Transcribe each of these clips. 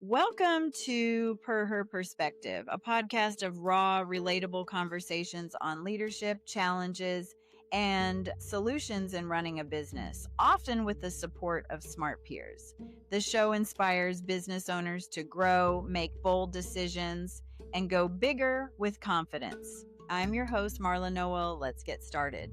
Welcome to Per Her Perspective, a podcast of raw, relatable conversations on leadership, challenges, and solutions in running a business, often with the support of smart peers. The show inspires business owners to grow, make bold decisions, and go bigger with confidence. I'm your host, Marla Noel. Let's get started.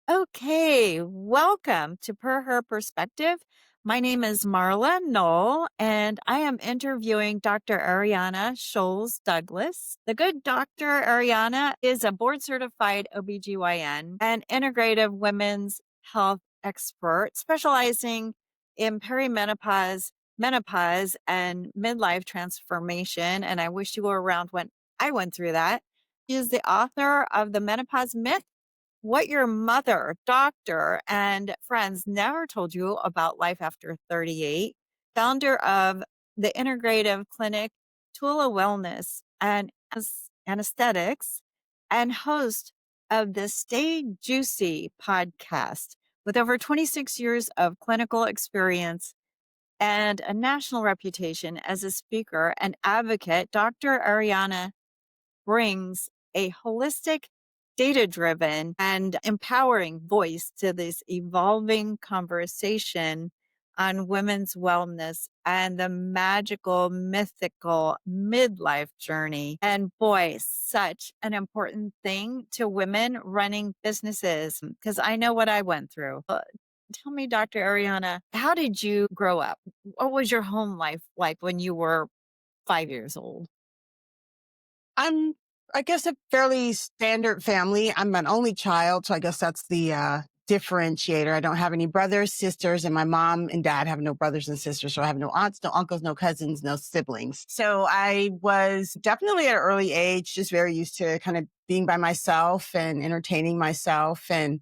Okay, welcome to Per Her Perspective. My name is Marla Noel, and I am interviewing Dr. Arianna Sholes-Douglas. The good Dr. Arianna is a board-certified OBGYN and integrative women's health expert specializing in perimenopause, menopause, and midlife transformation. And I wish you were around when I went through that. She is the author of The Menopause Myth, what your mother, doctor, and friends never told you about life after 38, founder of the integrative clinic Tula Wellness and Aesthetics, and host of the Stay Juicy podcast with over 26 years of clinical experience and a national reputation as a speaker and advocate. Dr. Arianna brings a holistic, data driven, and empowering voice to this evolving conversation on women's wellness and the magical, mythical midlife journey. And boy, such an important thing to women running businesses, because I know what I went through. Tell me, Dr. Arianna, how did you grow up? What was your home life like when you were 5 years old? I'm, I guess, a fairly standard family. I'm an only child, so I guess that's the differentiator. I don't have any brothers, sisters, and my mom and dad have no brothers and sisters. So I have no aunts, no uncles, no cousins, no siblings. So I was definitely at an early age just very used to kind of being by myself and entertaining myself and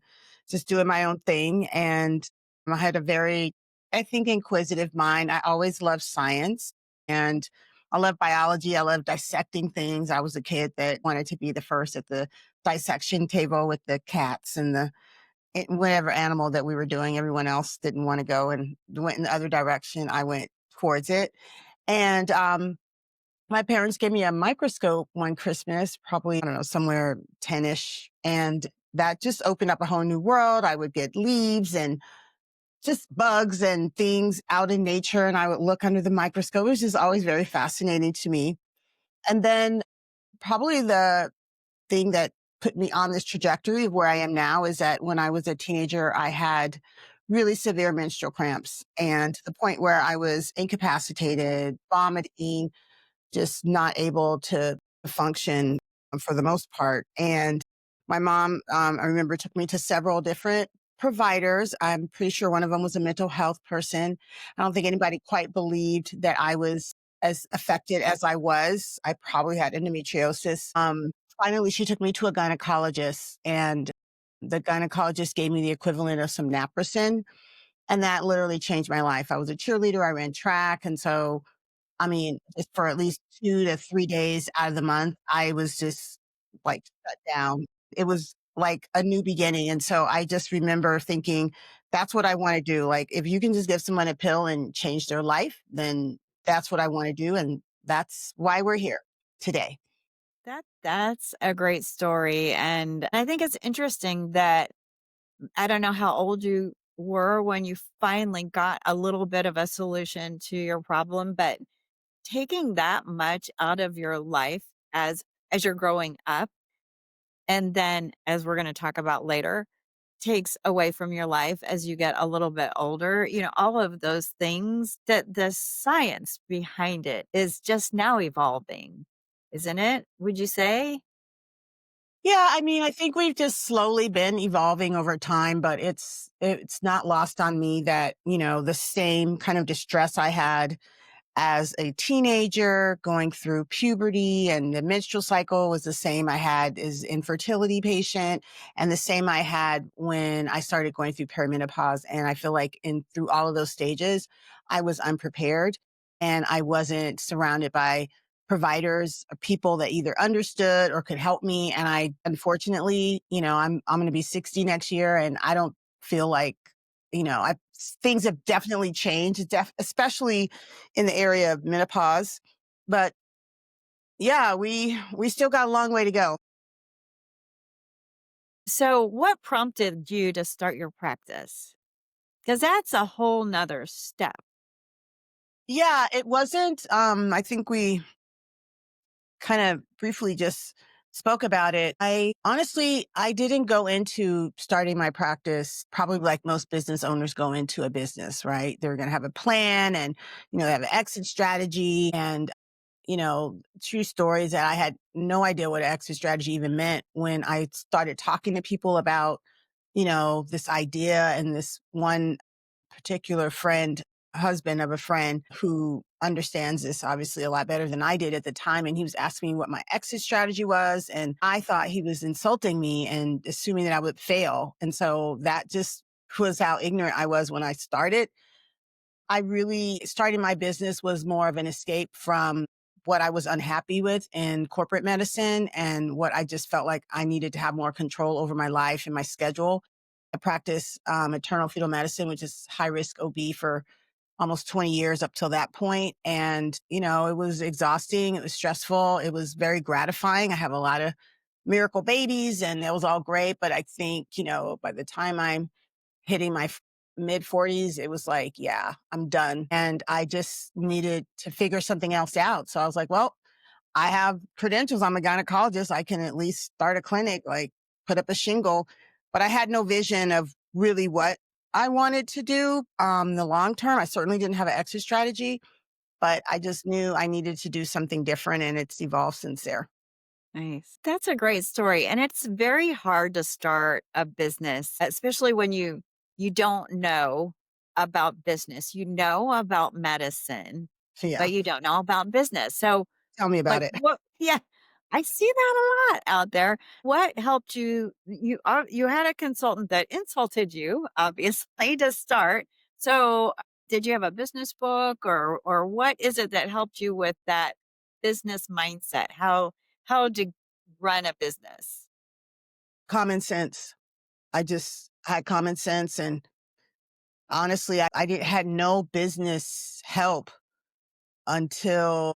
just doing my own thing. And I had a very, I think, inquisitive mind. I always loved science. And I love biology. I love dissecting things. I was a kid that wanted to be the first at the dissection table with the cats and whatever animal that we were doing. Everyone else didn't want to go and went in the other direction. I went towards it. And my parents gave me a microscope one Christmas, probably, I don't know, somewhere 10-ish. And that just opened up a whole new world. I would get leaves and just bugs and things out in nature. And I would look under the microscope. It was just always very fascinating to me. And then probably the thing that put me on this trajectory of where I am now is that when I was a teenager, I had really severe menstrual cramps and to the point where I was incapacitated, vomiting, just not able to function for the most part. And my mom, I remember, took me to several different providers. I'm pretty sure one of them was a mental health person. I don't think anybody quite believed that I was as affected as I was. I probably had endometriosis. Finally, she took me to a gynecologist, and the gynecologist gave me the equivalent of some naproxen. And that literally changed my life. I was a cheerleader. I ran track. And so I mean, just for at least 2 to 3 days out of the month, I was just, like, shut down. It was like a new beginning, and so I just remember thinking, "That's what I wanna do." Like, if you can just give someone a pill and change their life, then that's what I wanna do, and that's why we're here today. That's a great story, and I think it's interesting that I don't know how old you were when you finally got a little bit of a solution to your problem, but taking that much out of your life as you're growing up, and then, as we're gonna talk about later, takes away from your life as you get a little bit older, all of those things, that the science behind it is just now evolving, isn't it? Would you say? Yeah, I mean, I think we've just slowly been evolving over time, but it's not lost on me that, the same kind of distress I had as a teenager going through puberty and the menstrual cycle was the same I had as infertility patient and the same I had when I started going through perimenopause. And I feel like through all of those stages, I was unprepared and I wasn't surrounded by providers, people that either understood or could help me. And I, unfortunately, I'm going to be 60 next year, and I don't feel like, things have definitely changed, especially in the area of menopause. But yeah, we still got a long way to go. So, what prompted you to start your practice? Because that's a whole nother step. Yeah, it wasn't. I think we kind of briefly just spoke about it. I didn't go into starting my practice probably like most business owners go into a business, right? They're going to have a plan and, they have an exit strategy. And, true stories that I had no idea what an exit strategy even meant when I started talking to people about, this idea. And this one particular friend, husband of a friend who understands this obviously a lot better than I did at the time. And he was asking me what my exit strategy was. And I thought he was insulting me and assuming that I would fail. And so that just was how ignorant I was when I started. I really starting my business was more of an escape from what I was unhappy with in corporate medicine and what I just felt like I needed to have more control over my life and my schedule. I practiced maternal fetal medicine, which is high risk OB for almost 20 years up till that point. And, it was exhausting. It was stressful. It was very gratifying. I have a lot of miracle babies and it was all great. But I think, by the time I'm hitting my mid 40s, it was like, yeah, I'm done. And I just needed to figure something else out. So I was like, well, I have credentials. I'm a gynecologist. I can at least start a clinic, like put up a shingle. But I had no vision of really what I wanted to do the long term. I certainly didn't have an exit strategy, but I just knew I needed to do something different, and it's evolved since there. Nice. That's a great story, and it's very hard to start a business, especially when you don't know about business. You know about medicine, So yeah, but you don't know about business. So, tell me like, about it. what yeah, I see that a lot out there. What helped you you had a consultant that insulted you, obviously, to start. So, did you have a business book or what is it that helped you with that business mindset? How to run a business? Common sense. I just had common sense, and honestly, had no business help until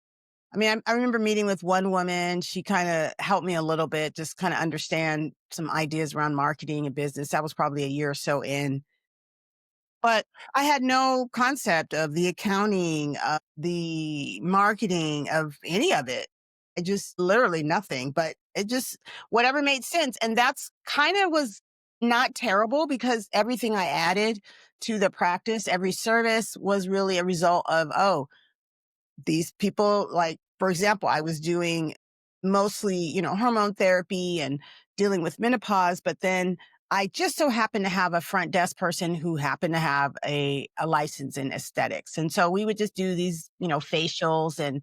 I remember meeting with one woman. She kind of helped me a little bit, just kind of understand some ideas around marketing and business. That was probably a year or so in. But I had no concept of the accounting, of the marketing, of any of it. It just literally nothing, but it just whatever made sense. And that's kind of was not terrible because everything I added to the practice, every service was really a result of, oh, these people, like, for example, I was doing mostly, hormone therapy and dealing with menopause, but then I just so happened to have a front desk person who happened to have a license in aesthetics. And so we would just do these, facials and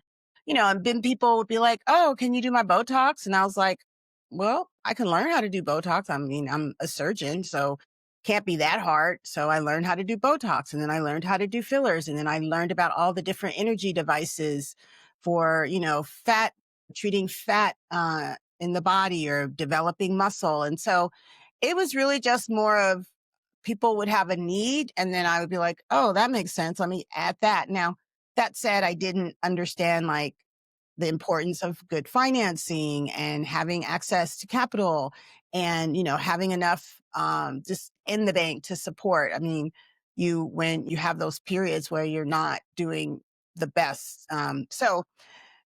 then people would be like, oh, can you do my Botox? And I was like, well, I can learn how to do Botox. I mean, I'm a surgeon, so can't be that hard. So I learned how to do Botox, and then I learned how to do fillers. And then I learned about all the different energy devices for, fat, treating fat, in the body or developing muscle. And so it was really just more of people would have a need. And then I would be like, oh, that makes sense. Let me add that. Now, that said, I didn't understand like the importance of good financing and having access to capital and having enough just in the bank to support. I mean, when you have those periods where you're not doing the best. So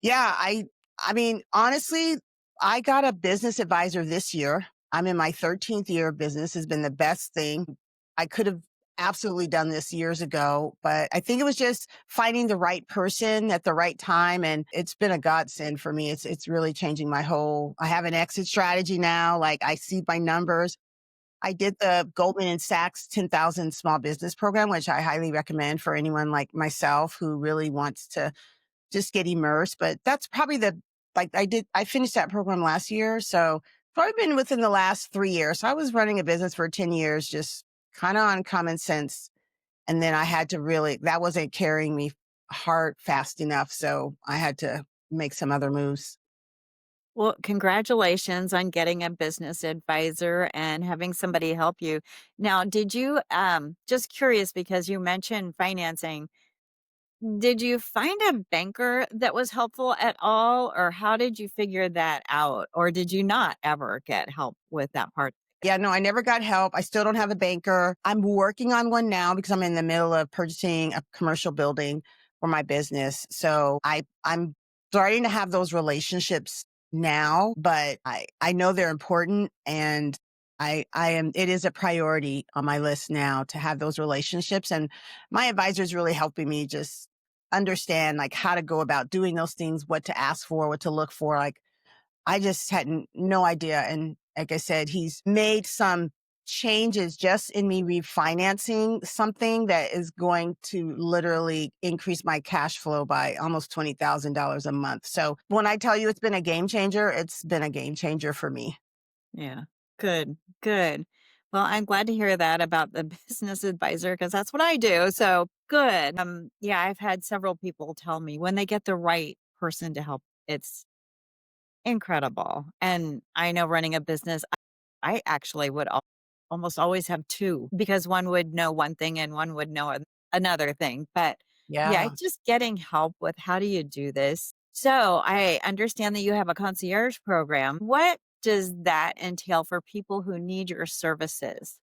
yeah, I mean, honestly, I got a business advisor this year. I'm in my 13th year of business. Has been the best thing. I could have absolutely done this years ago, but I think it was just finding the right person at the right time, and it's been a godsend for me. It's really changing my whole. I have an exit strategy now. Like, I see my numbers. I did the Goldman and Sachs 10,000 small business program, which I highly recommend for anyone like myself who really wants to just get immersed. But that's probably I finished that program last year. So probably been within the last 3 years. So I was running a business for 10 years, just kind of on common sense. And then I had to really, that wasn't carrying me hard fast enough. So I had to make some other moves. Well, congratulations on getting a business advisor and having somebody help you. Now, did you, just curious because you mentioned financing, did you find a banker that was helpful at all, or how did you figure that out? Or did you not ever get help with that part? Yeah, no, I never got help. I still don't have a banker. I'm working on one now because I'm in the middle of purchasing a commercial building for my business. So I'm starting to have those relationships now, but I know they're important, and it is a priority on my list now to have those relationships. And my advisor is really helping me just understand like how to go about doing those things, what to ask for, what to look for. Like I just had no idea. And like I said, he's made some changes just in me refinancing something that is going to literally increase my cash flow by almost $20,000 a month. So when I tell you it's been a game changer, it's been a game changer for me. Yeah. Good. Good. Well, I'm glad to hear that about the business advisor because that's what I do. So good. Yeah, I've had several people tell me when they get the right person to help, it's incredible. And I know running a business, I actually would almost always have two because one would know one thing and one would know another thing. But yeah, Yeah. it's just getting help with how do you do this. So I understand that you have a concierge program. What does that entail for people who need your services?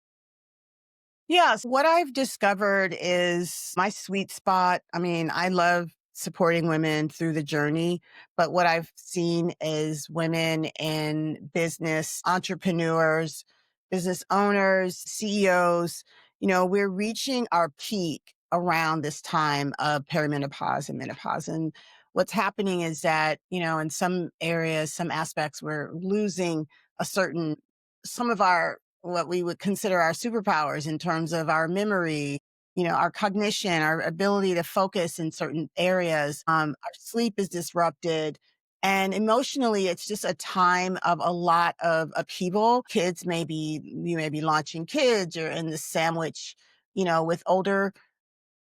Yes. What I've discovered is my sweet spot. I mean, I love supporting women through the journey, but what I've seen is women in business, entrepreneurs, business owners, CEOs, we're reaching our peak around this time of perimenopause and menopause. And what's happening is that, in some areas, some aspects, we're losing some of our what we would consider our superpowers in terms of our memory, our cognition, our ability to focus in certain areas. Our sleep is disrupted. And emotionally, it's just a time of a lot of upheaval. You may be launching kids or in the sandwich, with older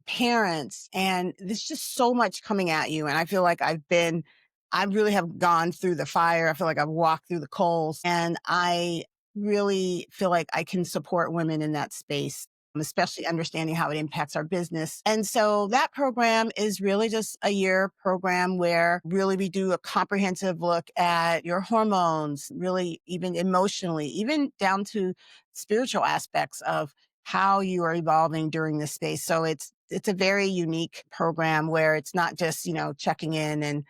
parents, and there's just so much coming at you. And I feel like I really have gone through the fire. I feel like I've walked through the coals, and I really feel like I can support women in that space, especially understanding how it impacts our business. And so that program is really just a year program where really we do a comprehensive look at your hormones, really even emotionally, even down to spiritual aspects of how you are evolving during this space. So it's a very unique program where it's not just, checking in and,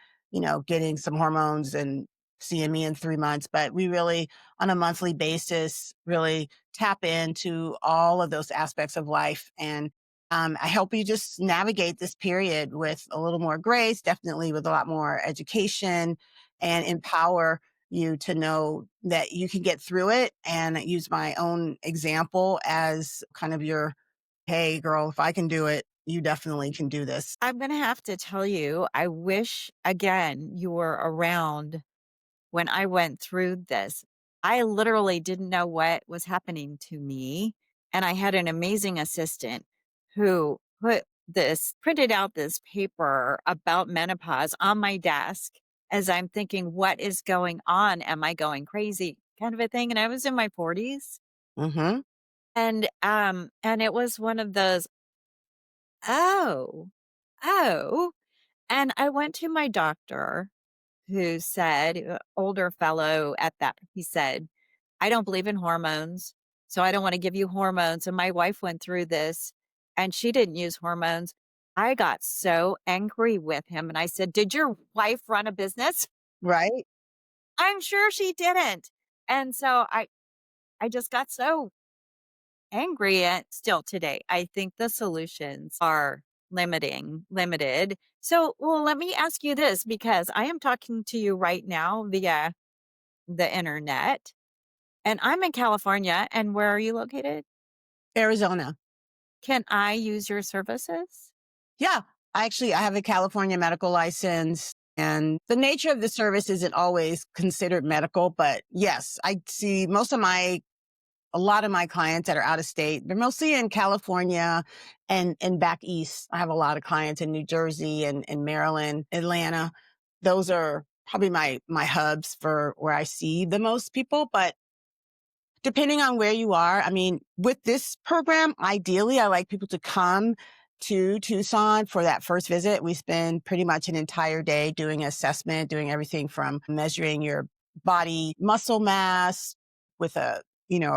getting some hormones and seeing me in 3 months, but we really on a monthly basis really tap into all of those aspects of life. And I help you just navigate this period with a little more grace, definitely with a lot more education, and empower you to know that you can get through it, and use my own example as kind of your, hey, girl, if I can do it, you definitely can do this. I'm going to have to tell you, I wish again you were around when I went through this. I literally didn't know what was happening to me. And I had an amazing assistant who printed out this paper about menopause on my desk as I'm thinking, what is going on? Am I going crazy? Kind of a thing. And I was in my 40s. Hmm. And it was one of those, oh, oh. And I went to my doctor who said, older fellow at that, he said, I don't believe in hormones, so I don't want to give you hormones. And my wife went through this and she didn't use hormones. I got so angry with him and I said, did your wife run a business? Right? I'm sure she didn't. And so I just got so angry at still today. I think the solutions are limited. So, well, let me ask you this because I am talking to you right now via the internet and I'm in California. And where are you located? Arizona. Can I use your services? Yeah. I have a California medical license, and the nature of the service isn't always considered medical, but yes, I see a lot of my clients that are out of state, they're mostly in California and back east. I have a lot of clients in New Jersey and Maryland, Atlanta. Those are probably my hubs for where I see the most people, but depending on where you are, I mean, with this program, ideally, I like people to come to Tucson for that first visit. We spend pretty much an entire day doing assessment, doing everything from measuring your body muscle mass with a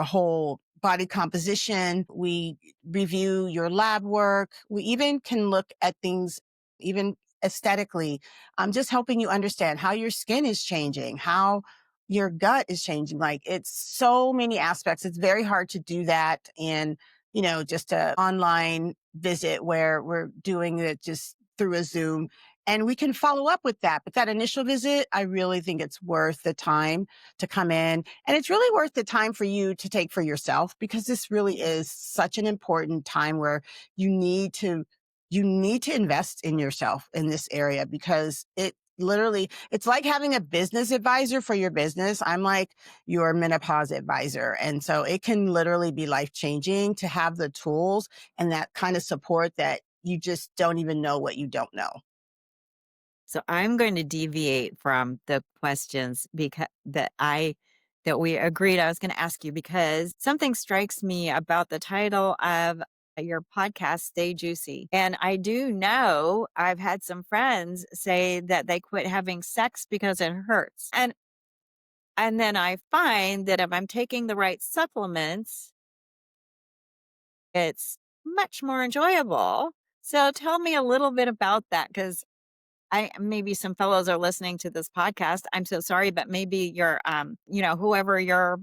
whole body composition. We review your lab work. We even can look at things even aesthetically. Just helping you understand how your skin is changing, how your gut is changing. Like it's so many aspects. It's very hard to do that in, just a online visit where we're doing it just through a Zoom. And we can follow up with that. But that initial visit, I really think it's worth the time to come in. And it's really worth the time for you to take for yourself because this really is such an important time where you need to you need to invest in yourself in this area because it's like having a business advisor for your business. I'm like your menopause advisor. And so it can literally be life changing to have the tools and that kind of support that you just don't even know what you don't know. So I'm going to deviate from the questions because that we agreed I was going to ask you because something strikes me about the title of your podcast, Stay Juicy. And I do know I've had some friends say that they quit having sex because it hurts. And then I find that if I'm taking the right supplements, it's much more enjoyable. So tell me a little bit about that because I maybe some fellows are listening to this podcast. I'm so sorry, but maybe whoever you're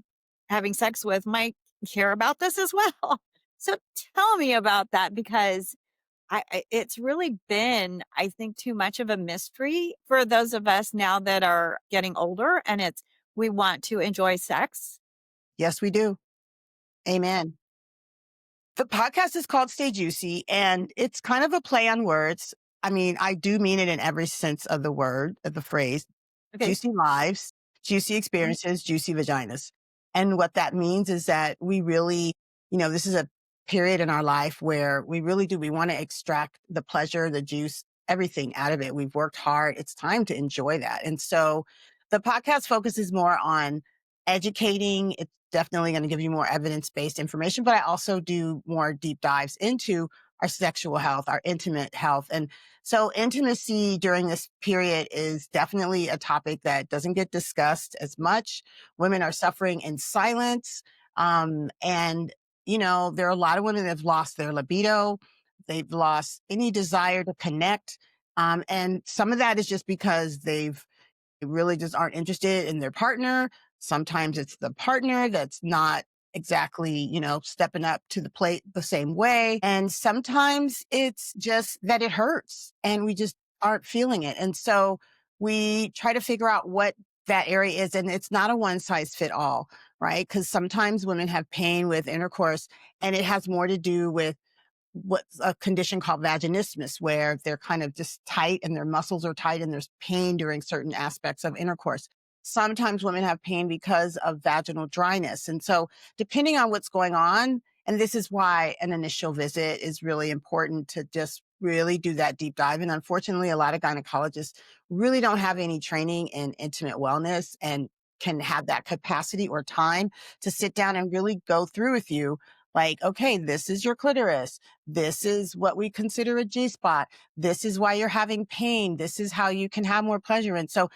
having sex with might hear about this as well. So tell me about that because it's really been, I think, too much of a mystery for those of us now that are getting older and we want to enjoy sex. Yes, we do. Amen. The podcast is called Stay Juicy, and it's kind of a play on words. I mean, I do mean it in every sense of the word, of the phrase. Okay. Juicy lives, juicy Mhm. experiences, juicy vaginas. And what that means is that we really, this is a period in our life where we really do. We want to extract the pleasure, the juice, everything out of it. We've worked hard. It's time to enjoy that. And so the podcast focuses more on educating. It's definitely going to give you more evidence based information, but I also do more deep dives into our sexual health, our intimate health. And so intimacy during this period is definitely a topic that doesn't get discussed as much. Women are suffering in silence. And there are a lot of women that have lost their libido. They've lost any desire to connect. And some of that is just because they really just aren't interested in their partner. Sometimes it's the partner that's not exactly, stepping up to the plate the same way. And sometimes it's just that it hurts and we just aren't feeling it. And so we try to figure out what that area is. And it's not a one size fit all, right? Because sometimes women have pain with intercourse and it has more to do with what's a condition called vaginismus, where they're kind of just tight and their muscles are tight and there's pain during certain aspects of intercourse. Sometimes women have pain because of vaginal dryness. And so, depending on what's going on, and this is why an initial visit is really important to just really do that deep dive. And unfortunately, a lot of gynecologists really don't have any training in intimate wellness and can have that capacity or time to sit down and really go through with you like, okay, this is your clitoris. This is what we consider a G spot. This is why you're having pain. This is how you can have more pleasure. And so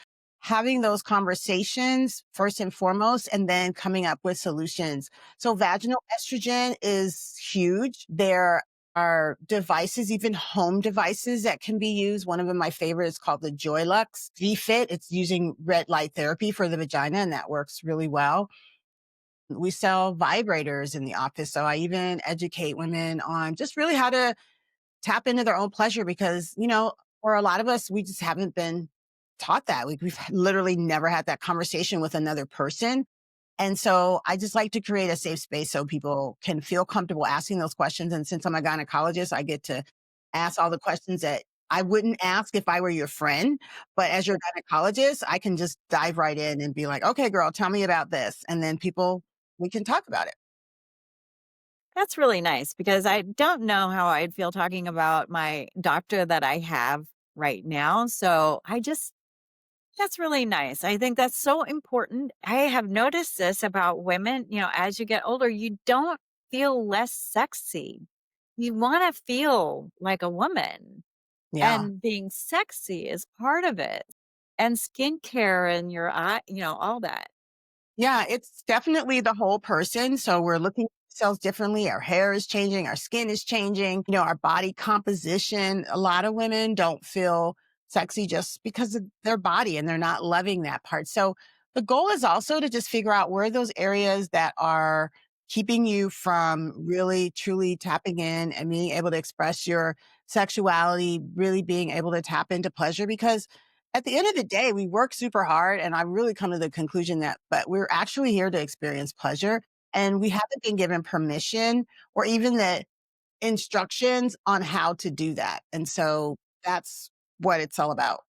having those conversations first and foremost, and then coming up with solutions. So vaginal estrogen is huge. There are devices, even home devices that can be used. One of them, my favorite, is called the Joylux V-Fit. It's using red light therapy for the vagina, and that works really well. We sell vibrators in the office. So I even educate women on just really how to tap into their own pleasure because, for a lot of us, we just haven't been taught that. We've literally never had that conversation with another person. And so I just like to create a safe space so people can feel comfortable asking those questions. And since I'm a gynecologist, I get to ask all the questions that I wouldn't ask if I were your friend. But as your gynecologist, I can just dive right in and be like, okay, girl, tell me about this. And then we can talk about it. That's really nice because I don't know how I'd feel talking about my doctor that I have right now. So I just That's really nice. I think that's so important. I have noticed this about women, as you get older, you don't feel less sexy. You want to feel like a woman, Yeah. and being sexy is part of it. And skincare and your eye, all that. Yeah, it's definitely the whole person. So we're looking at ourselves differently. Our hair is changing, our skin is changing, our body composition. A lot of women don't feel sexy just because of their body and they're not loving that part. So the goal is also to just figure out where those areas that are keeping you from really truly tapping in and being able to express your sexuality, really being able to tap into pleasure because at the end of the day, we work super hard. And I really come to the conclusion that, but we're actually here to experience pleasure. And we haven't been given permission or even the instructions on how to do that. And so that's what it's all about.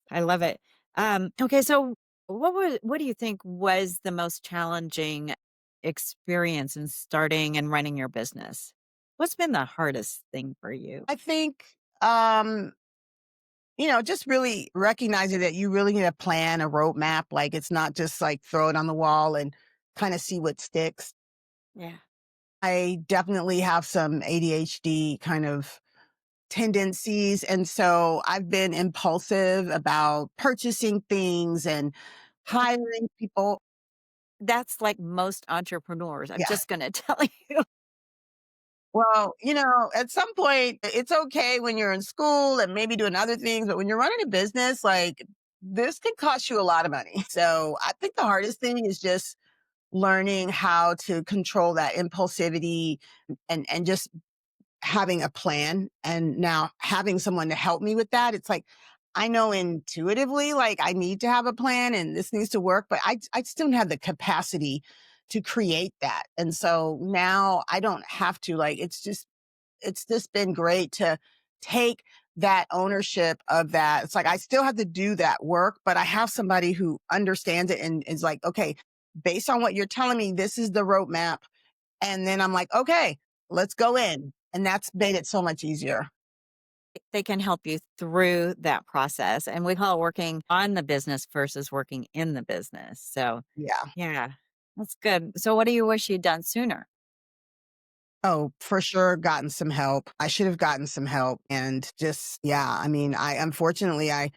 I love it. Okay, so what do you think was the most challenging experience in starting and running your business? What's been the hardest thing for you? I think, um, just really recognizing that you really need a plan, a roadmap. Like it's not just like throw it on the wall and kind of see what sticks. Yeah. I definitely have some ADHD kind of tendencies. And so I've been impulsive about purchasing things and hiring people. That's like most entrepreneurs. I'm Yeah. just going to tell you. Well, at some point, it's okay when you're in school and maybe doing other things, but when you're running a business, like this can cost you a lot of money. So I think the hardest thing is just learning how to control that impulsivity and just having a plan and now having someone to help me with that. It's like, I know intuitively, like I need to have a plan and this needs to work, but I just don't have the capacity to create that. And so now I don't have to like, it's just been great to take that ownership of that. It's like, I still have to do that work, but I have somebody who understands it and is like, okay, based on what you're telling me, this is the roadmap and then I'm like, okay, let's go in. And that's made it so much easier. They can help you through that process. And we call it working on the business versus working in the business. So, Yeah. yeah, that's good. So, what do you wish you'd done sooner? Oh, for sure, gotten some help. I should have gotten some help and just, yeah. I mean, unfortunately, I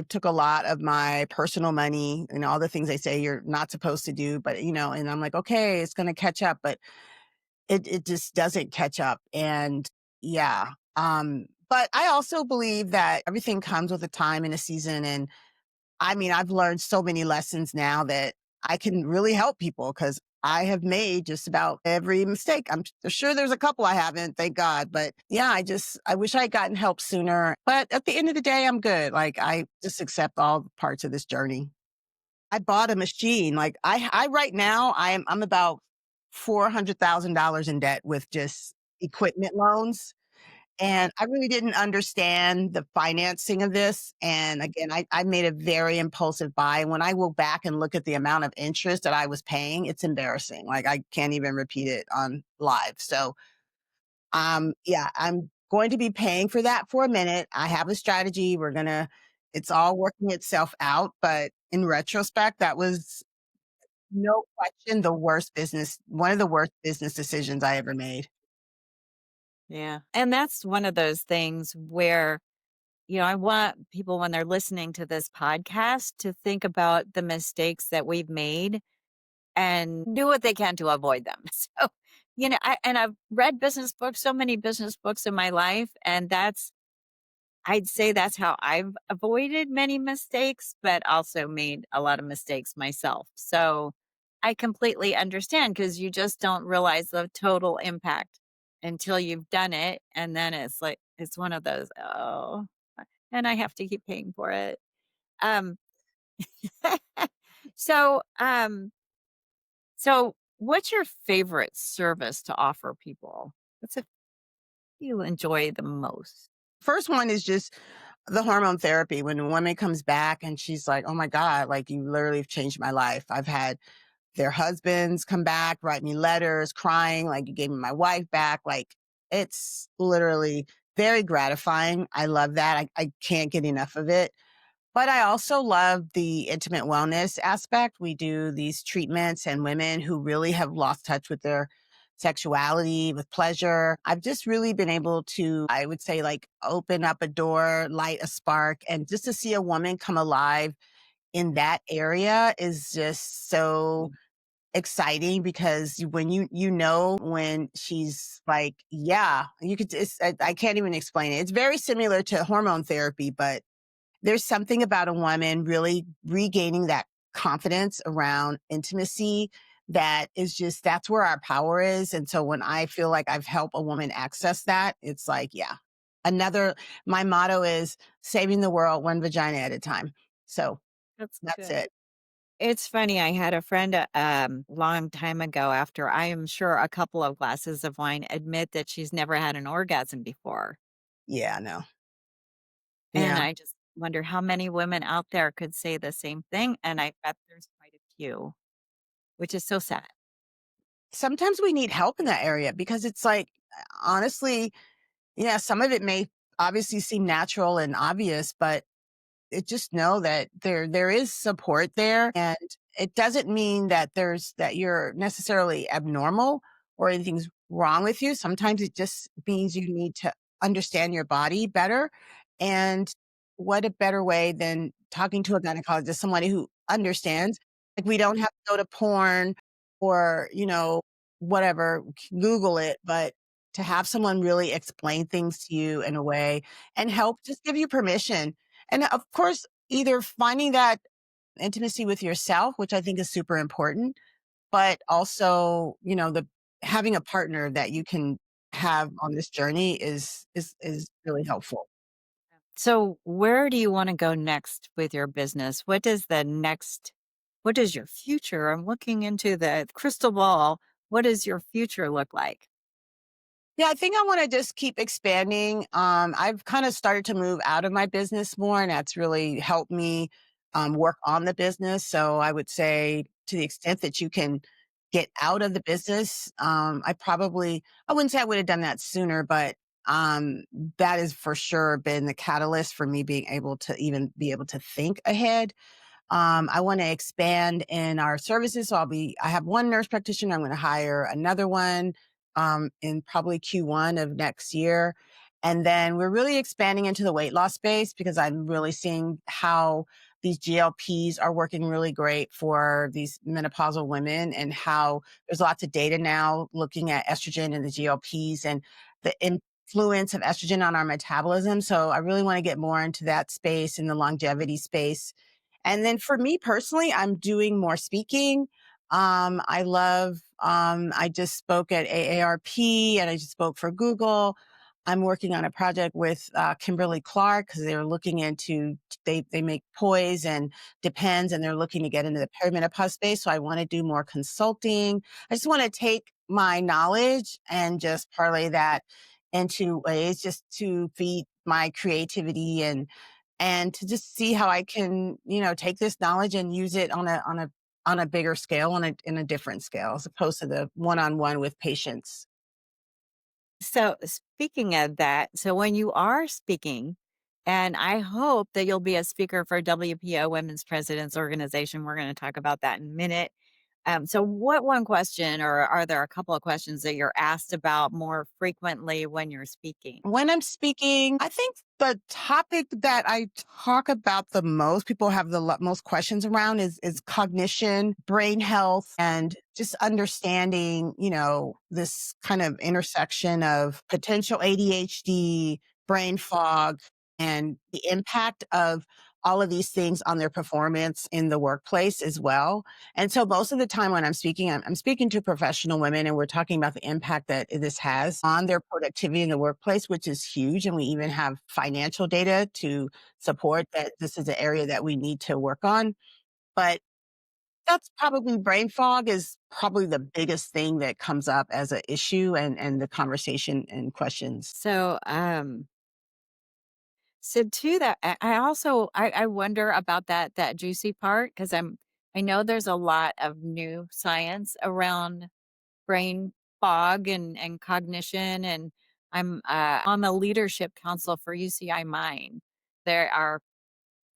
took a lot of my personal money and all the things they say you're not supposed to do, but and I'm like, okay, it's going to catch up, but it just doesn't catch up. And yeah. But I also believe that everything comes with a time and a season. And I mean, I've learned so many lessons now that I can really help people because I have made just about every mistake. I'm sure there's a couple I haven't, thank God. But yeah, I wish I had gotten help sooner. But at the end of the day, I'm good. Like I just accept all parts of this journey. I bought a machine. Like I right now, I'm about $400,000 in debt with just equipment loans. And I really didn't understand the financing of this. And again, I made a very impulsive buy. And when I go back and look at the amount of interest that I was paying, it's embarrassing. Like I can't even repeat it on live. So, yeah, I'm going to be paying for that for a minute. I have a strategy. It's all working itself out. But in retrospect, that was no question one of the worst business decisions I ever made. Yeah. And that's one of those things where, I want people when they're listening to this podcast to think about the mistakes that we've made and do what they can to avoid them. So, I've read business books, so many business books in my life, and I'd say that's how I've avoided many mistakes, but also made a lot of mistakes myself. So I completely understand because you just don't realize the total impact until you've done it. And then it's like, it's one of those, oh, and I have to keep paying for it. Um, so, um, so what's your favorite service to offer people? What's it you enjoy the most? First one is just the hormone therapy. When a woman comes back and she's like, oh my God, like you literally have changed my life. I've had their husbands come back, write me letters, crying, like you gave me my wife back. Like it's literally very gratifying. I love that. I can't get enough of it. But I also love the intimate wellness aspect. We do these treatments and women who really have lost touch with their sexuality, with pleasure. I've just really been able to, I would say, like open up a door, light a spark, and just to see a woman come alive in that area is just so exciting because when you know when she's like, yeah, you could, I can't even explain it. It's very similar to hormone therapy, but there's something about a woman really regaining that confidence around intimacy that is just, that's where our power is. And so when I feel like I've helped a woman access that, it's like, yeah, another, my motto is saving the world one vagina at a time. So That's that's good. it. It's funny, I had a friend, long time ago after I am sure a couple of glasses of wine admit that she's never had an orgasm before. Yeah, no. And Yeah. I just wonder how many women out there could say the same thing, and I bet there's quite a few, which is so sad. Sometimes we need help in that area because it's like, honestly, yeah, some of it may obviously seem natural and obvious, but it just know that there is support there, and it doesn't mean that that you're necessarily abnormal or anything's wrong with you. Sometimes it just means you need to understand your body better. And what a better way than talking to a gynecologist, somebody who understands. Like, we don't have to go to porn or, whatever, Google it, but to have someone really explain things to you in a way and help just give you permission. And of course, either finding that intimacy with yourself, which I think is super important, but also, the having a partner that you can have on this journey is really helpful. So, where do you wanna go next with your business? What does your future I'm looking into the crystal ball. What does your future look like? Yeah, I think I want to just keep expanding. I've kind of started to move out of my business more, and that's really helped me work on the business. So I would say, to the extent that you can get out of the business, I wouldn't say I would have done that sooner, but um, that has for sure been the catalyst for me being able to even be able to think ahead. I want to expand in our services. So I have one nurse practitioner. I'm going to hire another one in probably Q1 of next year. And then we're really expanding into the weight loss space because I'm really seeing how these GLPs are working really great for these menopausal women, and how there's lots of data now looking at estrogen and the GLPs and the influence of estrogen on our metabolism. So I really want to get more into that space, in the longevity space. And then for me personally, I'm doing more speaking. I just spoke at AARP, and I just spoke for Google. I'm working on a project with Kimberly Clark because they're looking into, they make poise and depends, and they're looking to get into the perimenopause space. So I want to do more consulting. I just want to take my knowledge and just parlay that into ways just to feed my creativity, and to just see how I can, take this knowledge and use it on a bigger scale, in a different scale, as opposed to the one-on-one with patients. So, speaking of that, so when you are speaking, and I hope that you'll be a speaker for WPO Women's Presidents Organization. We're going to talk about that in a minute. So, what one question, or are there a couple of questions that you're asked about more frequently when you're speaking? When I'm speaking, I think the topic that I talk about the most, people have the most questions around, is cognition, brain health, and just understanding, this kind of intersection of potential ADHD, brain fog, and the impact of all of these things on their performance in the workplace as well. And so most of the time when I'm speaking, I'm speaking to professional women, and we're talking about the impact that this has on their productivity in the workplace, which is huge. And we even have financial data to support that this is an area that we need to work on. But that's probably, brain fog is probably the biggest thing that comes up as an issue, and the conversation and questions. So, so to that, I also I wonder about that juicy part because I know there's a lot of new science around brain fog and cognition, and I'm on the leadership council for UCI Mind. There are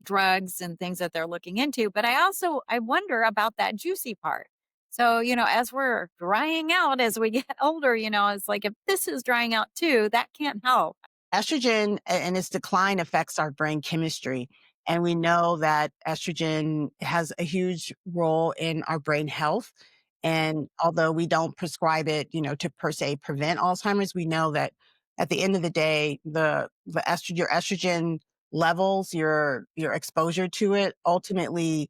drugs and things that they're looking into. But I wonder about that juicy part. So, as we're drying out as we get older, it's like if this is drying out too, that can't help. Estrogen and its decline affects our brain chemistry. And we know that estrogen has a huge role in our brain health. And although we don't prescribe it, to per se prevent Alzheimer's, we know that at the end of the day, your estrogen levels, your exposure to it ultimately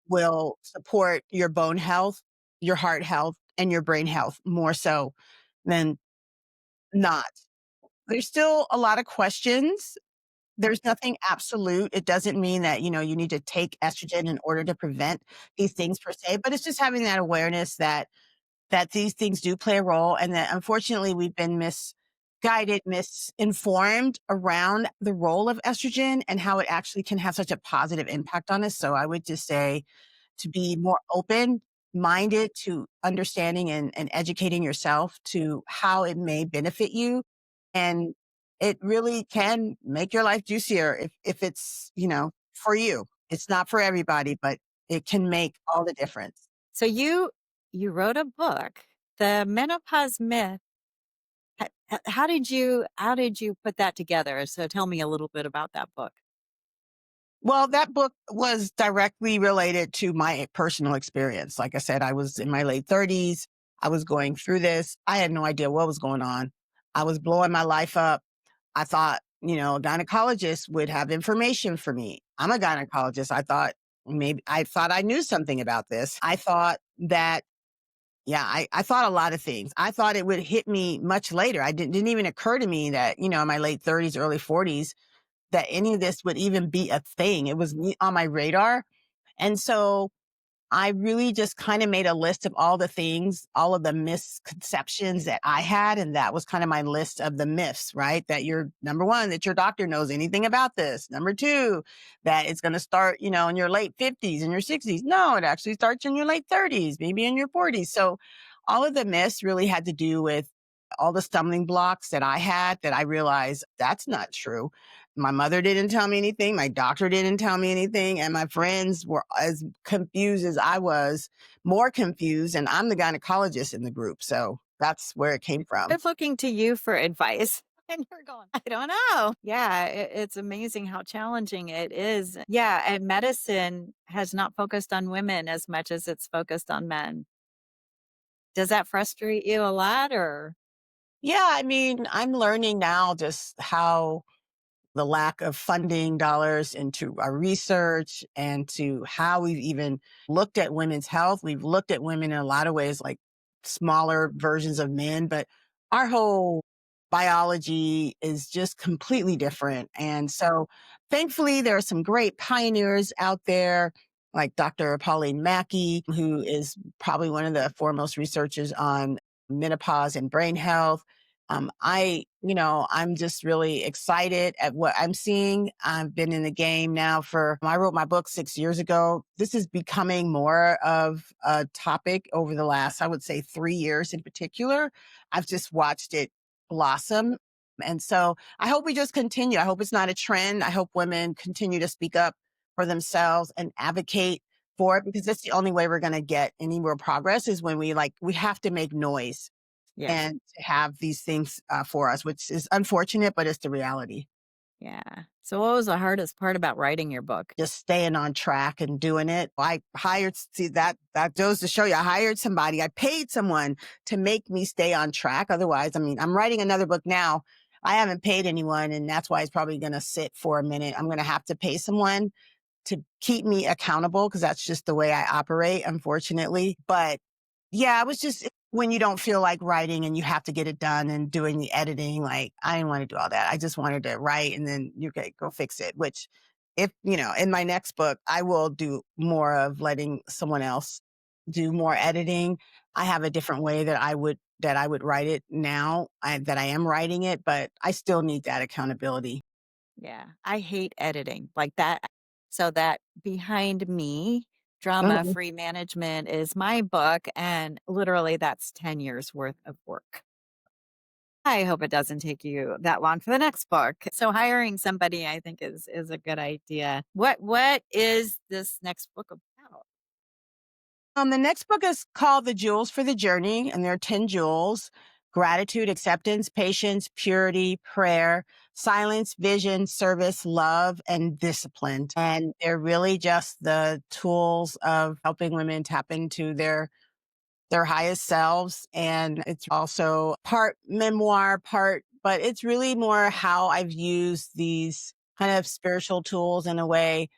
will support your bone health, your heart health, and your brain health more so than not. There's still a lot of questions. There's nothing absolute. It doesn't mean that, you need to take estrogen in order to prevent these things per se, but it's just having that awareness that these things do play a role and that unfortunately we've been misguided, misinformed around the role of estrogen and how it actually can have such a positive impact on us. So I would just say to be more open minded to understanding and educating yourself to how it may benefit you. And it really can make your life juicier if it's, for you. It's not for everybody, but it can make all the difference. So you wrote a book, The Menopause Myth. How did you put that together? So tell me a little bit about that book. Well, that book was directly related to my personal experience. Like I said, I was in my late 30s. I was going through this. I had no idea what was going on. I was blowing my life up. I thought, a gynecologist would have information for me. I'm a gynecologist. I thought I knew something about this. I thought that, yeah, I thought a lot of things. I thought it would hit me much later. I didn't even occur to me that, in my late 30s, early 40s, that any of this would even be a thing. It was on my radar. And so I really just kind of made a list of all the things, all of the misconceptions that I had. And that was kind of my list of the myths, right? That you're number one, that your doctor knows anything about this. Number two, that it's going to start, in your late 50s and your 60s. No, it actually starts in your late 30s, maybe in your 40s. So all of the myths really had to do with all the stumbling blocks that I had that I realized that's not true. My mother didn't tell me anything. My doctor didn't tell me anything. And my friends were as confused as I was, more confused. And I'm the gynecologist in the group. So that's where it came from. They're looking to you for advice. And you're going, I don't know. Yeah, it's amazing how challenging it is. Yeah, and medicine has not focused on women as much as it's focused on men. Does that frustrate you a lot or? Yeah. I mean, I'm learning now just how the lack of funding dollars into our research and to how we've even looked at women's health. We've looked at women in a lot of ways like smaller versions of men, but our whole biology is just completely different. And so thankfully, there are some great pioneers out there. Like Dr. Pauline Mackey, who is probably one of the foremost researchers on menopause and brain health. I'm just really excited at what I'm seeing. I've been in the game now I wrote my book 6 years ago. This is becoming more of a topic over the last, I would say 3 years in particular. I've just watched it blossom. And so I hope we just continue. I hope it's not a trend. I hope women continue to speak up for themselves and advocate for it because that's the only way we're going to get any real progress is when we have to make noise Yeah. and to have these things for us, which is unfortunate, but it's the reality. Yeah. So what was the hardest part about writing your book? Just staying on track and doing it. I hired, see that goes to show you, I hired somebody, I paid someone to make me stay on track. Otherwise, I mean, I'm writing another book now. I haven't paid anyone, and that's why it's probably going to sit for a minute. I'm going to have to pay someone to keep me accountable because that's just the way I operate, unfortunately. But yeah, it was just when you don't feel like writing and you have to get it done and doing the editing, like I didn't want to do all that. I just wanted to write and then you can go fix it, which if, in my next book, I will do more of letting someone else do more editing. I have a different way that I would write it now that I am writing it, but I still need that accountability. Yeah. I hate editing like that. So that Behind Me, Drama Mhm. Free Management is my book. And literally that's 10 years worth of work. I hope it doesn't take you that long for the next book. So hiring somebody I think is a good idea. What is this next book about? The next book is called The Jewels for the Journey, and there are 10 jewels: gratitude, acceptance, patience, purity, prayer, silence, vision, service, love, and discipline. And they're really just the tools of helping women tap into their highest selves. And it's also part memoir, but it's really more how I've used these kind of spiritual tools in a way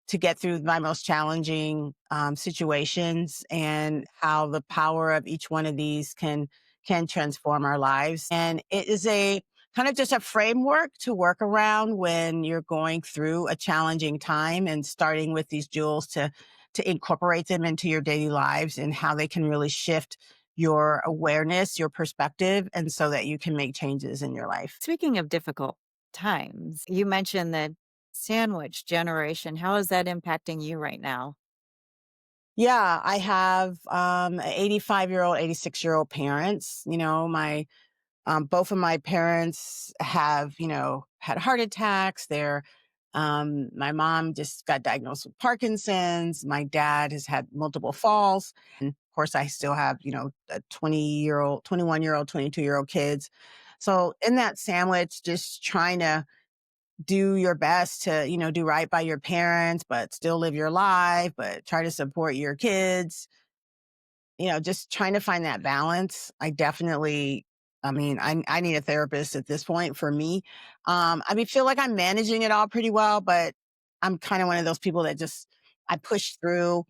to get through my most challenging situations, and how the power of each one of these can transform our lives. And it is a kind of just a framework to work around when you're going through a challenging time, and starting with these jewels to incorporate them into your daily lives, and how they can really shift your awareness, your perspective, and so that you can make changes in your life. Speaking of difficult times, you mentioned the sandwich generation. How is that impacting you right now? Yeah, I have an 85-year-old, 86-year-old parents. My both of my parents have, had heart attacks. My mom just got diagnosed with Parkinson's. My dad has had multiple falls. And of course, I still have, a 20-year-old, 21-year-old, 22-year-old kids. So in that sandwich, just trying to do your best to, do right by your parents, but still live your life, but try to support your kids, just trying to find that balance. I need a therapist at this point for me. Feel like I'm managing it all pretty well, but I'm kind of one of those people that just, I push through.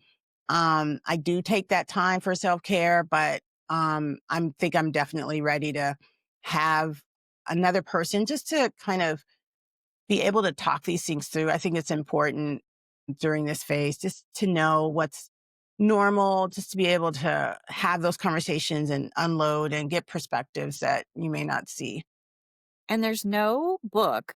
I do take that time for self care, but think I'm definitely ready to have another person just to kind of be able to talk these things through. I think it's important during this phase just to know what's normal, just to be able to have those conversations and unload and get perspectives that you may not see. And there's no book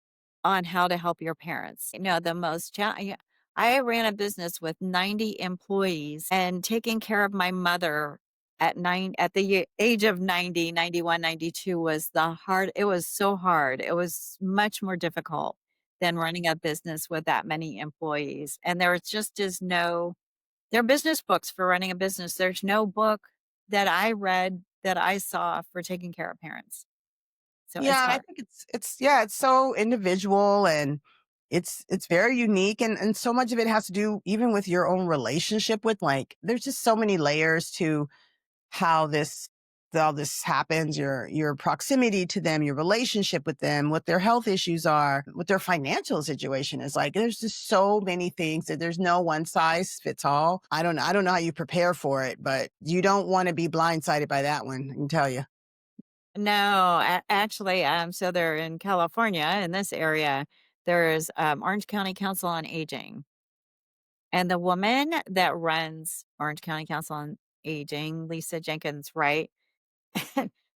on how to help your parents. The most I ran a business with 90 employees, and taking care of my mother at the age of 90, 91, 92 was the hard it was so hard. It was much more difficult than running a business with that many employees. And there just is no there are business books for running a business. There's no book that I read that I saw for taking care of parents. So it's Yeah, I hard. think it's so individual, and it's very unique, and so much of it has to do even with your own relationship with, like, there's just so many layers to how this all this happens, your proximity to them, your relationship with them, what their health issues are, what their financial situation is like. There's just so many things that there's no one size fits all. I don't know how you prepare for it, but you don't want to be blindsided by that one, I can tell you. No, actually, so they're in California, in this area, there's Orange County Council on Aging. And the woman that runs Orange County Council on Aging, Lisa Jenkins Wright,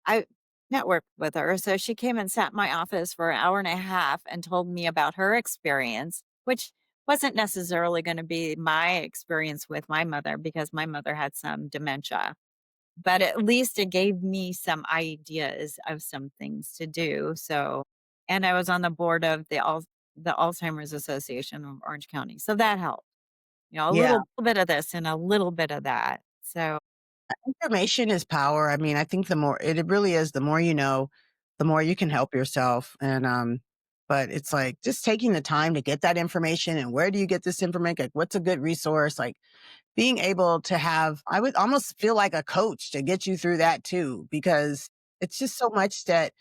I networked with her. So she came and sat in my office for an hour and a half and told me about her experience, which wasn't necessarily going to be my experience with my mother because my mother had some dementia. But at least it gave me some ideas of some things to do, so and I was on the board of the Alzheimer's Association of Orange County, so that helped. A Yeah. little bit of this and a little bit of that, so Information is power. I think the more it really is, the more you know, the more you can help yourself. And but it's like just taking the time to get that information, and where do you get this information? Like, what's a good resource? Like, being able to have, I would almost feel like a coach to get you through that too, because it's just so much that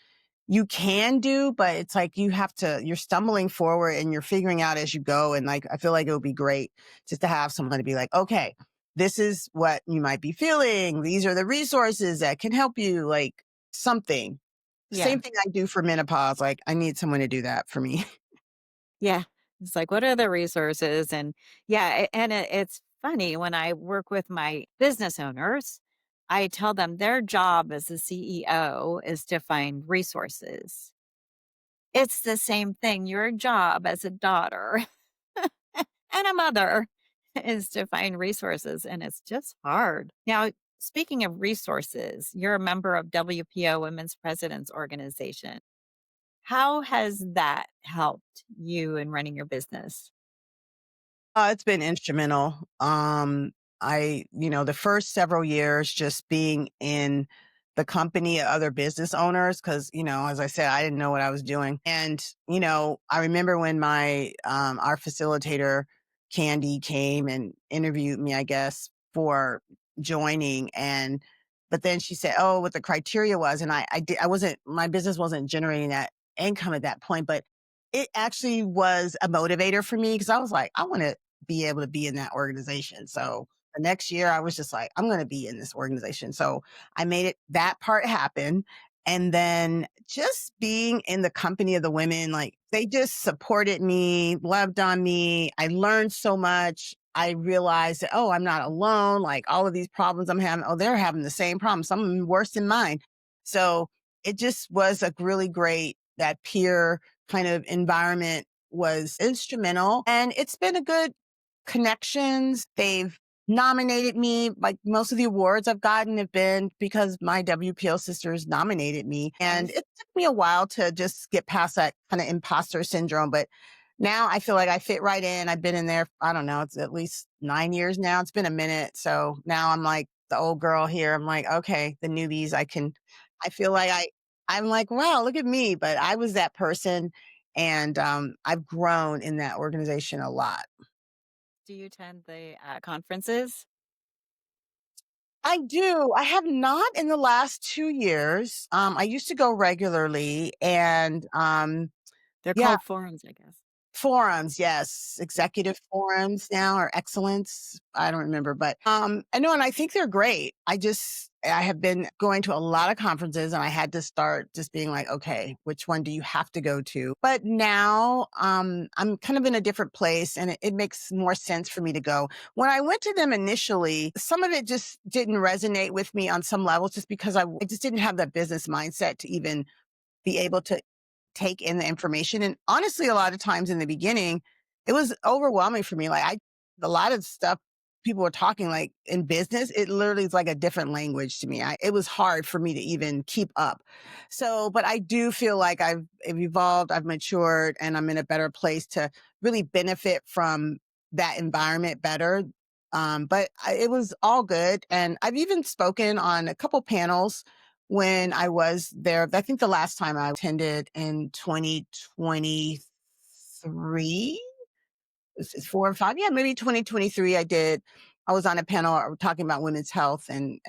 you can do, but it's like you're stumbling forward and you're figuring out as you go. And like, I feel like it would be great just to have someone to be like, okay, this is what you might be feeling. These are the resources that can help you, like something. yeah, Same thing I do for menopause. Like, I need someone to do that for me. yeah. It's like, what are the resources? And yeah, it's funny when I work with my business owners, I tell them their job as a CEO is to find resources. It's the same thing. Your job as a daughter and a mother is to find resources, and it's just hard. Now, Speaking of resources, you're a member of WPO Women's Presidents Organization. How has that helped you in running your business? It's been instrumental. The first several years just being in the company of other business owners, because, as I said, I didn't know what I was doing. And, I remember when our facilitator, Candy, came and interviewed me, I guess, for joining. But then she said, oh, what the criteria was. And my business wasn't generating that income at that point, but it actually was a motivator for me because I was like, I want to be able to be in that organization. So the next year I was just like, I'm going to be in this organization. So I made that part happen. And then just being in the company of the women, like they just supported me, loved on me. I learned so much. I realized that, oh, I'm not alone. Like all of these problems I'm having, oh, they're having the same problem, some of them worse than mine. So it just was a really great, that peer kind of environment was instrumental. And it's been a good connections. They've nominated me. Like most of the awards I've gotten have been because my WPO sisters nominated me. And Nice. it took me a while to just get past that kind of imposter syndrome. But now I feel like I fit right in. I've been in there, I don't know, it's at least 9 years now. It's been a minute. So now I'm like the old girl here. I'm like, okay, the newbies, I feel like I'm like, wow, look at me. But I was that person. And I've grown in that organization a lot. Do you attend the conferences? I do. I have not in the last 2 years. I used to go regularly and, They're yeah, called forums, I guess. forums, yes, executive forums now or excellence. I don't remember, but, I know, and I think they're great. I have been going to a lot of conferences and I had to start just being like, okay, which one do you have to go to? But now, I'm kind of in a different place and it makes more sense for me to go. When I went to them initially, some of it just didn't resonate with me on some levels just because I just didn't have that business mindset to even be able to take in the information. And honestly, a lot of times in the beginning, it was overwhelming for me. A lot of stuff people were talking like in business, it literally is like a different language to me. It was hard for me to even keep up. So, but I do feel like I've evolved, I've matured, and I'm in a better place to really benefit from that environment better. It was all good. And I've even spoken on a couple panels when I was there. I think the last time I attended in 2023, this is 4 or 5. Yeah, maybe 2023. I was on a panel talking about women's health and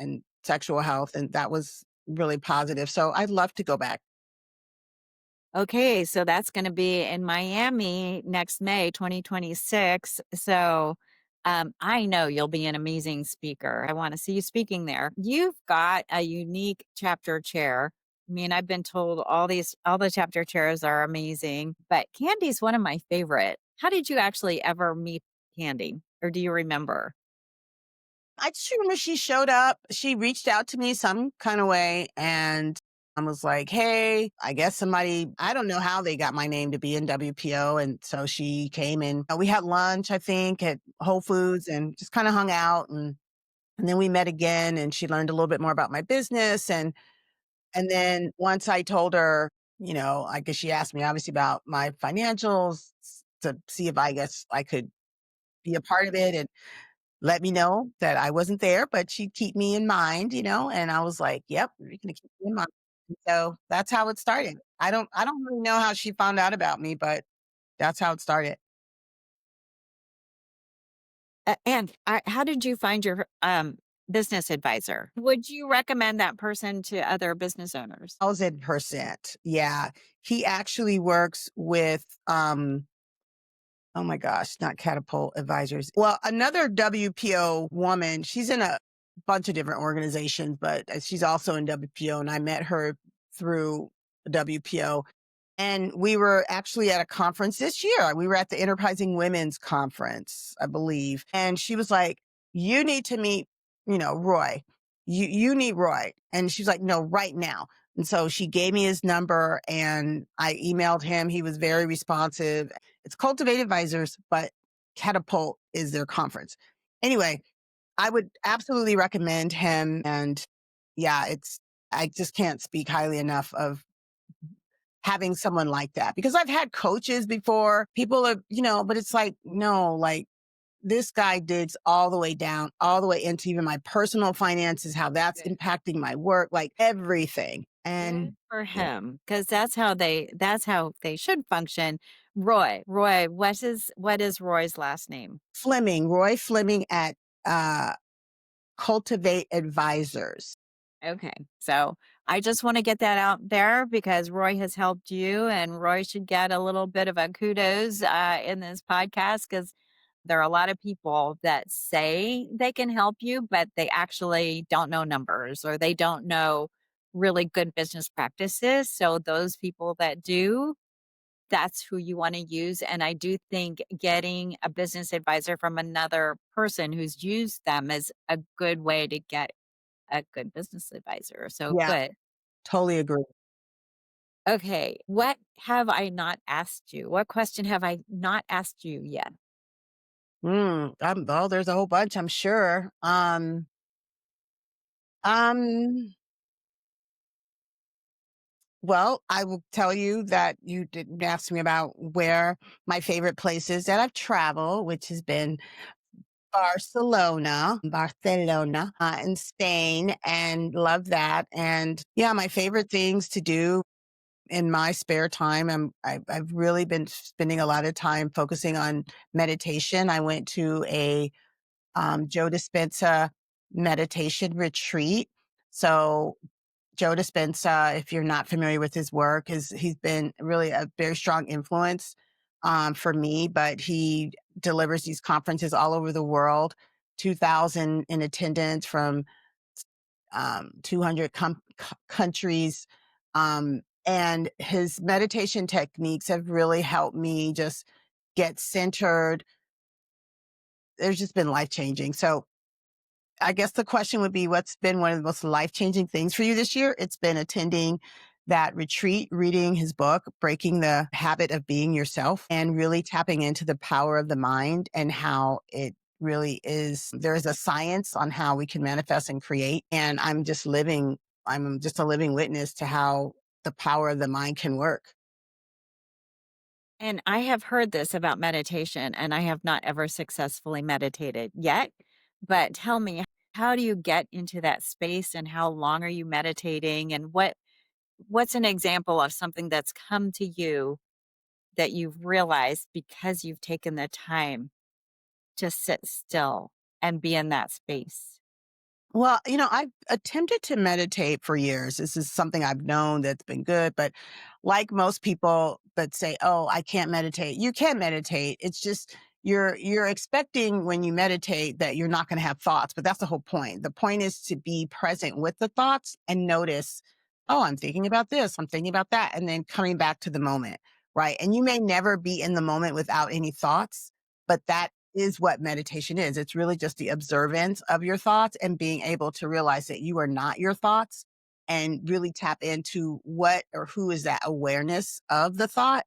sexual health, and that was really positive. So I'd love to go back. Okay, so that's going to be in Miami next May 2026. So I know you'll be an amazing speaker. I want to see you speaking there. You've got a unique chapter chair. I mean, I've been told all the chapter chairs are amazing, but Candy's one of my favorite. How did you actually ever meet Candy, or do you remember? I just remember she showed up. She reached out to me some kind of way and I was like, hey, I guess I don't know how they got my name to be in WPO. And so she came and we had lunch, I think, at Whole Foods and just kind of hung out. And then we met again and she learned a little bit more about my business. And then once I told her, I guess she asked me obviously about my financials to see if I guess I could be a part of it. And let me know that I wasn't there, but she'd keep me in mind, and I was like, yep, you're gonna keep me in mind. So that's how it started. I don't really know how she found out about me, but that's how it started. How did you find your business advisor? Would you recommend that person to other business owners? 1,000%. Yeah. He actually works with oh my gosh, not Catapult Advisors. Well, another WPO woman, she's in a bunch of different organizations, but she's also in WPO and I met her through WPO. And we were actually at a conference this year. We were at the Enterprising Women's Conference, I believe. And she was like, you need to meet, Roy. You need Roy. And she's like, no, right now. And so she gave me his number and I emailed him. He was very responsive. It's Cultivate Advisors, but Catapult is their conference. Anyway, I would absolutely recommend him. And yeah, I just can't speak highly enough of having someone like that because I've had coaches before. People are, but it's like, no, like this guy digs all the way down, all the way into even my personal finances, how that's impacting my work, like everything. Good And for yeah, him, because that's how they should function. Roy, what is Roy's last name? Roy Fleming at uh, Cultivate Advisors. Okay. So I just want to get that out there because Roy has helped you, and Roy should get a little bit of a kudos in this podcast because there are a lot of people that say they can help you, but they actually don't know numbers or they don't know really good business practices. So those people that do, that's who you want to use. And I do think getting a business advisor from another person who's used them is a good way to get a good business advisor. So Yeah, good. totally agree. Okay. What have I not asked you? What question have I not asked you yet? Oh, there's a whole bunch, I'm sure. Um, well, I will tell you that you didn't ask me about where my favorite places that I've traveled, which has been Barcelona, in Spain, and love that. And yeah, my favorite things to do in my spare time, I've really been spending a lot of time focusing on meditation. I went to a Joe Dispenza meditation retreat. So Joe Dispenza, if you're not familiar with his work, he's been really a very strong influence for me. But he delivers these conferences all over the world, 2,000 in attendance from 200 countries. And his meditation techniques have really helped me just get centered. There's just been life changing. So I guess the question would be what's been one of the most life changing things for you this year? It's been attending that retreat, reading his book, Breaking the Habit of Being Yourself, and really tapping into the power of the mind and how it really is. There is a science on how we can manifest and create. And I'm just a living witness to how the power of the mind can work. And I have heard this about meditation, and I have not ever successfully meditated yet. But tell me, how do you get into that space and how long are you meditating? And what's an example of something that's come to you that you've realized because you've taken the time to sit still and be in that space? Well, I've attempted to meditate for years. This is something I've known that's been good, but like most people that say, "Oh, I can't meditate." You can meditate. It's just you're expecting when you meditate that you're not going to have thoughts, but that's the whole point. The point is to be present with the thoughts and notice, "Oh, I'm thinking about this, I'm thinking about that," and then coming back to the moment, right? And you may never be in the moment without any thoughts, but that is what meditation is. It's really just the observance of your thoughts and being able to realize that you are not your thoughts and really tap into what or who is that awareness of the thought.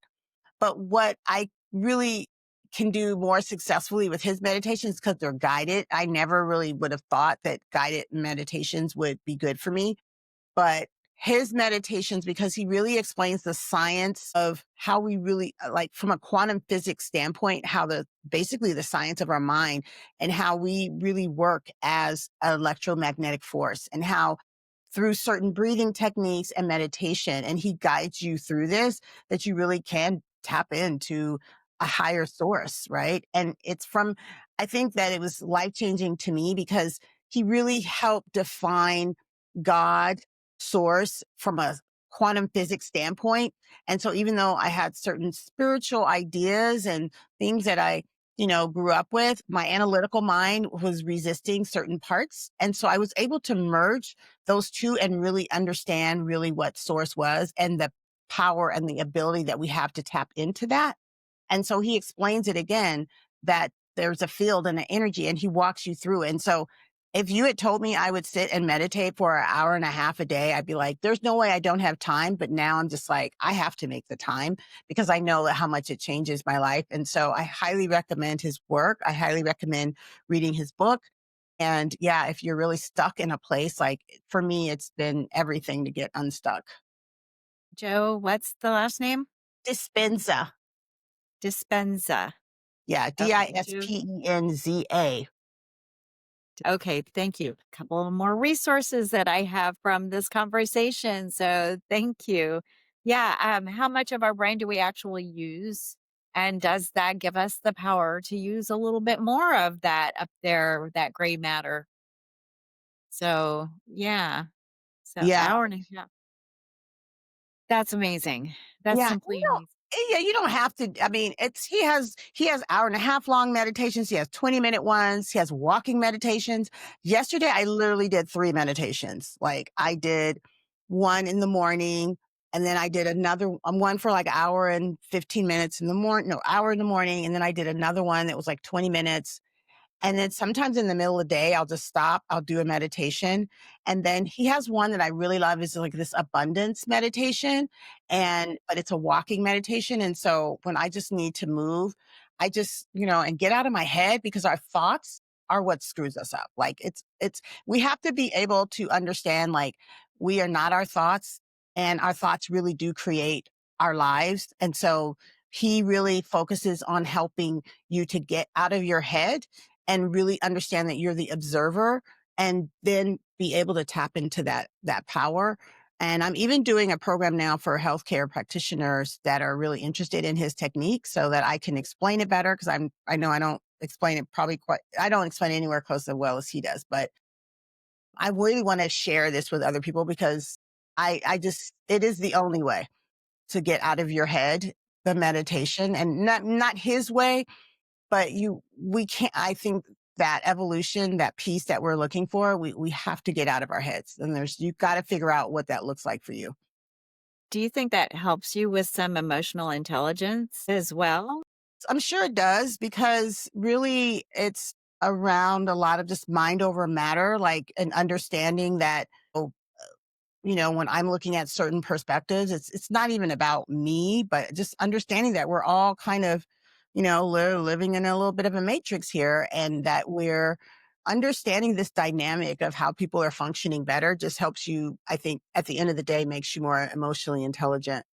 But what I really can do more successfully with his meditations because they're guided. I never really would have thought that guided meditations would be good for me, but his meditations, because he really explains the science of how we really like from a quantum physics standpoint, how basically the science of our mind and how we really work as an electromagnetic force and how through certain breathing techniques and meditation, and he guides you through this, that you really can tap into a higher source, right? And I think that it was life changing to me because he really helped define God, source from a quantum physics standpoint. And so even though I had certain spiritual ideas and things that I grew up with, my analytical mind was resisting certain parts. And so I was able to merge those two and really understand really what source was and the power and the ability that we have to tap into that. And so he explains it again that there's a field and an energy and he walks you through it. And so if you had told me I would sit and meditate for an hour and a half a day, I'd be like, there's no way I don't have time. But now I'm just like, I have to make the time because I know how much it changes my life. And so I highly recommend his work. I highly recommend reading his book. And yeah, if you're really stuck in a place, like for me, it's been everything to get unstuck. Joe, what's the last name? Dispenza. Dispenza. Yeah. Okay, Joe. Dispenza. Okay, thank you. A couple of more resources that I have from this conversation. So thank you. Yeah, how much of our brain do we actually use? And does that give us the power to use a little bit more of that up there, that gray matter? So yeah. So Yeah. hour and a half. That's amazing. That's Yeah, simply amazing. you don't have to. I mean, it's he has hour and a half long meditations. He has 20-minute ones. He has walking meditations. Yesterday, I literally did 3 meditations. Like I did one in the morning, and then I did another one for like hour and 15 minutes in the morning. No, hour in the morning, and then I did another one that was like 20 minutes. And then sometimes in the middle of the day, I'll just stop, I'll do a meditation. And then he has one that I really love is like this abundance meditation. But it's a walking meditation. And so when I just need to move, I just, and get out of my head because our thoughts are what screws us up. Like we have to be able to understand like we are not our thoughts and our thoughts really do create our lives. And so he really focuses on helping you to get out of your head and really understand that you're the observer and then be able to tap into that power. And I'm even doing a program now for healthcare practitioners that are really interested in his technique so that I can explain it better because I know I don't explain it I don't explain it anywhere close as well as he does, but I really want to share this with other people because I just it is the only way to get out of your head, the meditation, and not his way, but we can't, I think that evolution, that peace that we're looking for, we have to get out of our heads. And you've got to figure out what that looks like for you. Do you think that helps you with some emotional intelligence as well? I'm sure it does because really it's around a lot of just mind over matter, like an understanding that, when I'm looking at certain perspectives, it's not even about me, but just understanding that we're all kind of, living in a little bit of a matrix here, and that we're understanding this dynamic of how people are functioning better just helps you, I think, at the end of the day, makes you more emotionally intelligent.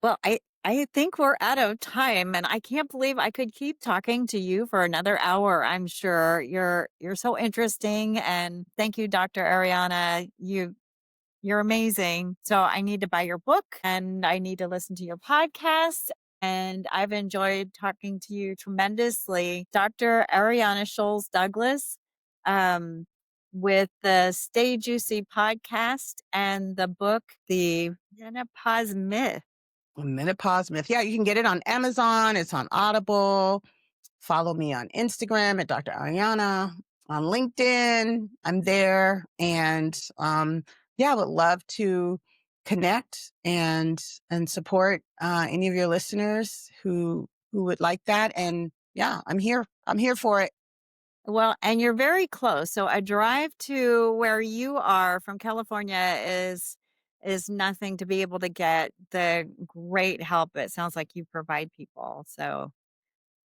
Well, I think we're out of time and I can't believe I could keep talking to you for another hour. I'm sure you're so interesting and thank you Dr. Ariana. You're amazing. So I need to buy your book and I need to listen to your podcast. And I've enjoyed talking to you tremendously. Dr. Arianna Sholes-Douglas, um, with the Stay Juicy podcast and the book, The Menopause Myth. Menopause Myth. Yeah, you can get it on Amazon. It's on Audible. Follow me on Instagram at Dr. Ariana. On LinkedIn, I'm there. And yeah, I would love to connect and support any of your listeners who would like that. And yeah, I'm here. I'm here for it. Well, and you're very close. So a drive to where you are from California is nothing to be able to get the great help it sounds like you provide people. So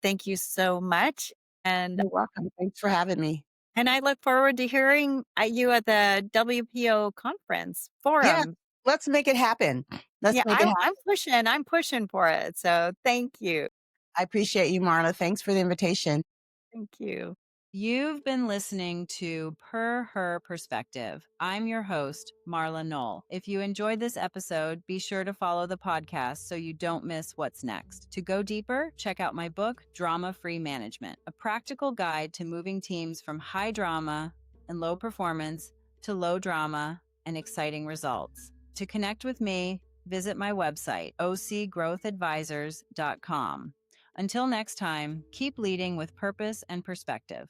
thank you so much. And You're welcome. Thanks for having me. and I look forward to hearing you at the WPO conference Yeah, forum. let's make it happen. Let's Yeah, make it happen. I'm pushing for it. So thank you. I appreciate you, Marla. Thanks for the invitation. Thank you. You've been listening to Per Her Perspective. I'm your host, Marla Noel. If you enjoyed this episode, be sure to follow the podcast so you don't miss what's next. To go deeper, check out my book, Drama Free Management, a practical guide to moving teams from high drama and low performance to low drama and exciting results. To connect with me, visit my website, ocgrowthadvisors.com. Until next time, keep leading with purpose and perspective.